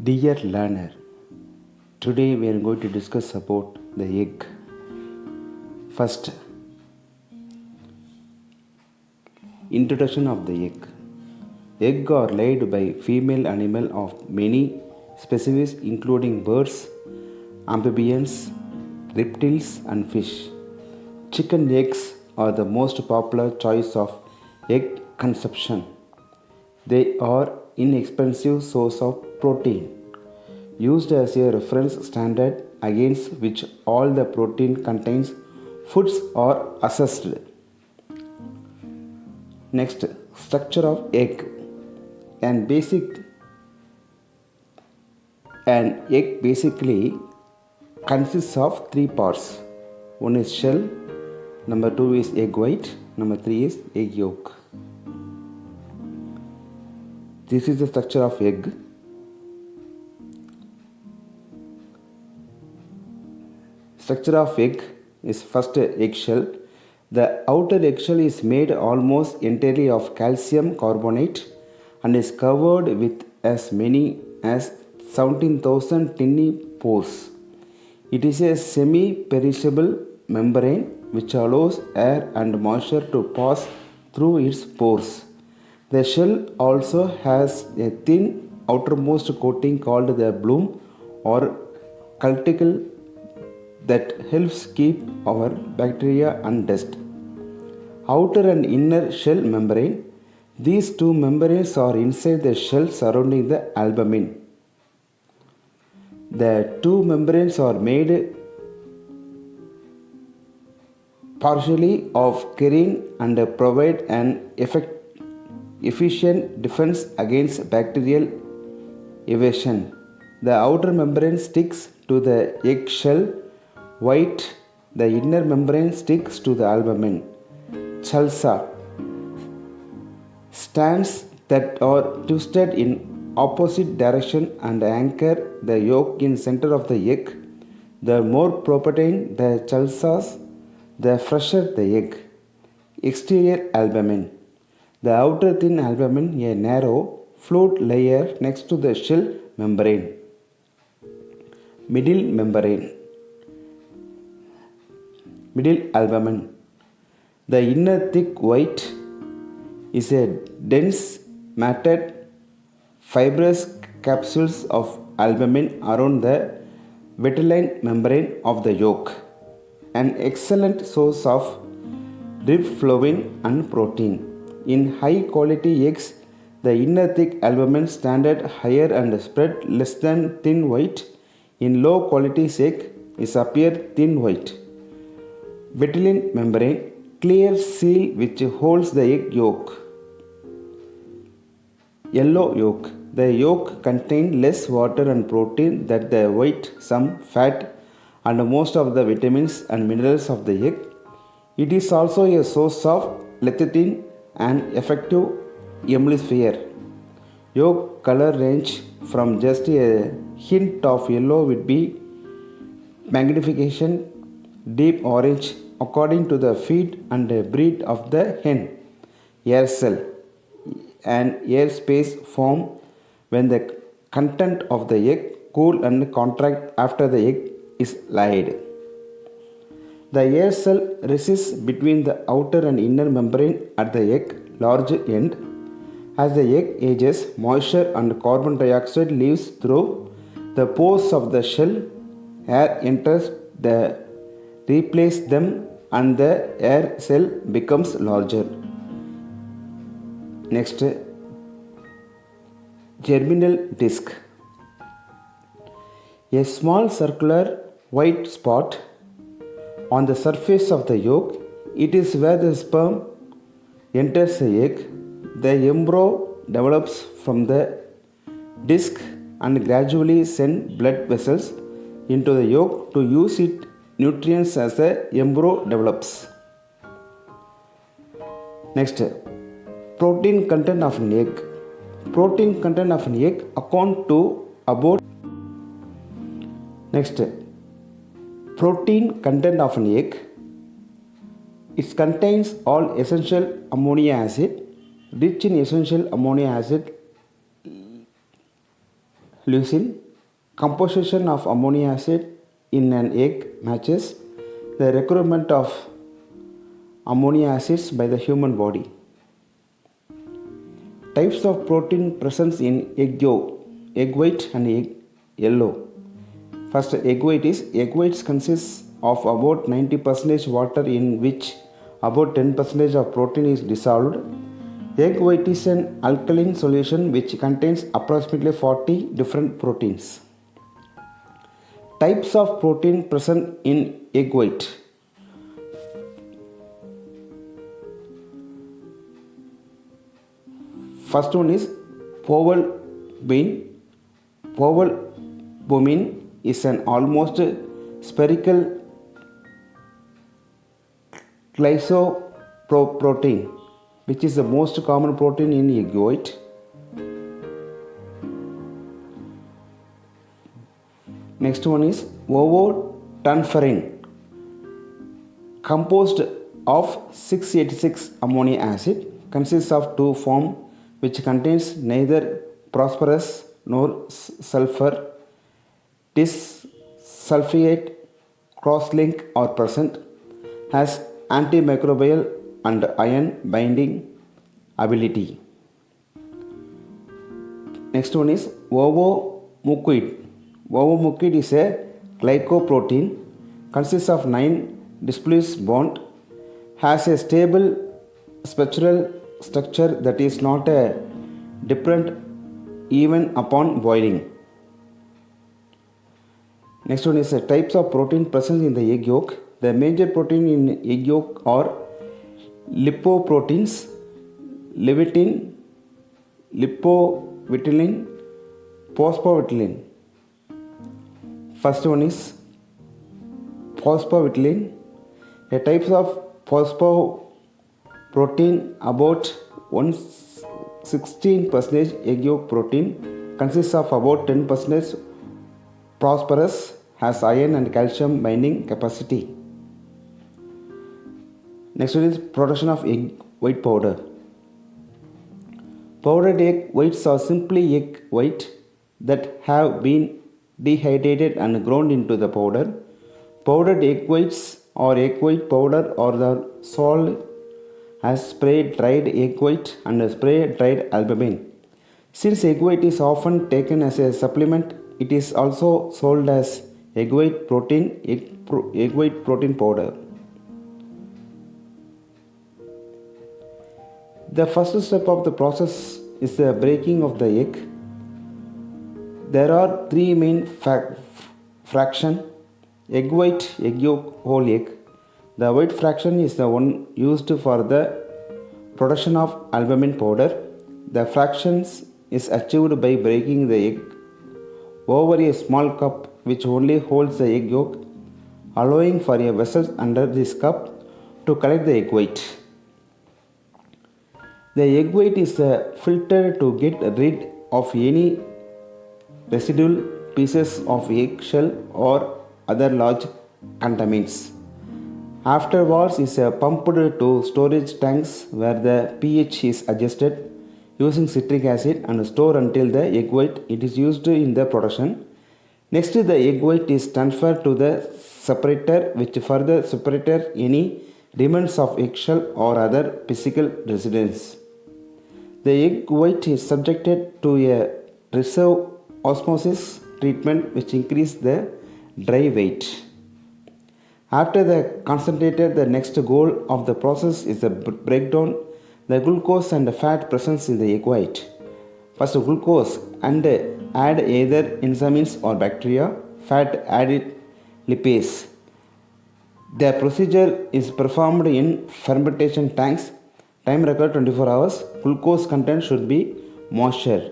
Dear learner, today we are going to discuss about the egg. First, introduction of the egg. Eggs are laid by female animal of many species including birds, amphibians, reptiles and fish. Chicken eggs are the most popular choice of egg consumption. They are inexpensive source of protein, used as a reference standard against which all the protein contains foods are assessed. Next, structure of egg. An egg basically consists of three parts. One is shell, number two is egg white, number three is egg yolk. This is the structure of egg. Structure of egg is first eggshell. The outer eggshell is made almost entirely of calcium carbonate and is covered with as many as 17,000 tiny pores. It is a semi-perishable membrane which allows air and moisture to pass through its pores. The shell also has a thin outermost coating called the bloom or cuticle that helps keep our bacteria and dust. Outer and inner shell membrane. These two membranes are inside the shell surrounding the albumin. The two membranes are made partially of kerrin and provide an efficient defense against bacterial evasion. The outer membrane sticks to the eggshell white, the inner membrane sticks to the albumin. Chalsa, strands that are twisted in opposite direction and anchor the yolk in center of the egg. The more protein the chalsas, the fresher the egg. Exterior albumin. The outer thin albumin, a narrow, fluid layer next to the shell membrane. Middle membrane. Middle albumin. The inner thick white is a dense, matted, fibrous capsules of albumin around the vitelline membrane of the yolk, an excellent source of riboflavin and protein. In high quality eggs, the inner thick albumin standard higher and spread less than thin white. In low quality egg, it appears thin white. Vitelline membrane, clear seal which holds the egg yolk. Yellow yolk. The yolk contains less water and protein than the white, some fat and most of the vitamins and minerals of the egg. It is also a source of lecithin, an effective emulsifier. Yolk color range from just a hint of yellow would be magnification deep orange according to the feed and breed of the hen. Air cell. An air space form when the content of the egg cool and contract after the egg is laid. The air cell resists between the outer and inner membrane at the egg large end. As the egg ages, moisture and carbon dioxide leaves through the pores of the shell. Air enters the replace them and the air cell becomes larger. Next, germinal disc. A small circular white spot on the surface of the yolk. It is where the sperm enters the egg. The embryo develops from the disc and gradually sends blood vessels into the yolk to use its nutrients as the embryo develops. Next, protein content of an egg. Protein content of an egg account to about. Next, protein content of an egg. It contains all essential amino acid, rich in essential amino acid leucine. Composition of ammonia acid in an egg matches the requirement of ammonia acids by the human body. Types of protein present in egg yolk, egg white and egg yellow. First, egg white consists of about 90% water in which about 10% of protein is dissolved. Egg white is an alkaline solution which contains approximately 40 different proteins. Types of protein present in egg white. First one is Povalbumin is an almost spherical glycoprotein which is the most common protein in egg white. Next one is ovotanferin, composed of 686 ammono acid, consists of two forms which contains neither phosphorus nor sulfur. Disulfide cross-link are present, has antimicrobial and ion binding ability. Next one is ovomucin. Ovomucin is a glycoprotein, consists of 9 displaced bond, has a stable structural structure that is not different even upon boiling. Next one is types of protein present in the egg yolk. The major protein in egg yolk are lipoproteins, levitin, lipovitellin, phosphovitellin. First one is phosphovitellin. The types of phosphoprotein about 16% egg yolk protein, consists of about 10% phosphorus, has iron and calcium binding capacity. Next one is production of egg white powder. Powdered egg whites are simply egg white that have been dehydrated and ground into the powder. Powdered egg whites or egg white powder are the sold as spray dried egg white and spray dried albumin. Since egg white is often taken as a supplement, it is also sold as egg white protein powder. The first step of the process is the breaking of the egg. There are three main fractions: egg white, egg yolk, whole egg. The white fraction is the one used for the production of albumin powder. The fractions is achieved by breaking the egg over a small cup which only holds the egg yolk, allowing for a vessel under this cup to collect the egg white. The egg white is filtered to get rid of any residual pieces of eggshell or other large contaminants. Afterwards is pumped to storage tanks where the pH is adjusted using citric acid and stored until the egg white it is used in the production. Next, the egg white is transferred to the separator which further separates any remnants of eggshell or other physical residues. The egg white is subjected to a reserve osmosis treatment which increases the dry weight. After the concentrated, the next goal of the process is the breakdown the glucose and the fat present in the egg white. First glucose and add either enzymes or bacteria, fat added lipase. The procedure is performed in fermentation tanks. Time record 24 hours. Glucose content should be moisture.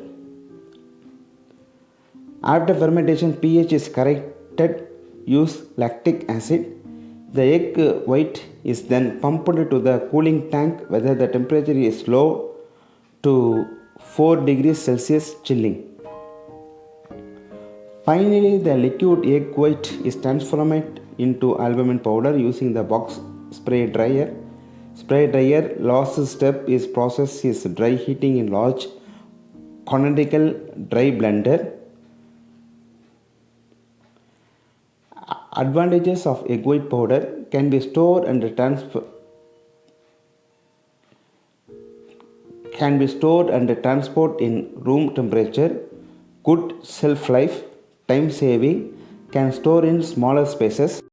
After fermentation, pH is corrected. Use lactic acid. The egg white is then pumped to the cooling tank where the temperature is low to 4 degrees Celsius chilling. Finally, the liquid egg white is transformed into albumin powder using the box spray dryer. Spray dryer last step is process is dry heating in large conical dry blender. Advantages of egg white powder: can be stored and transport in room temperature, good shelf life, time saving, can store in smaller spaces.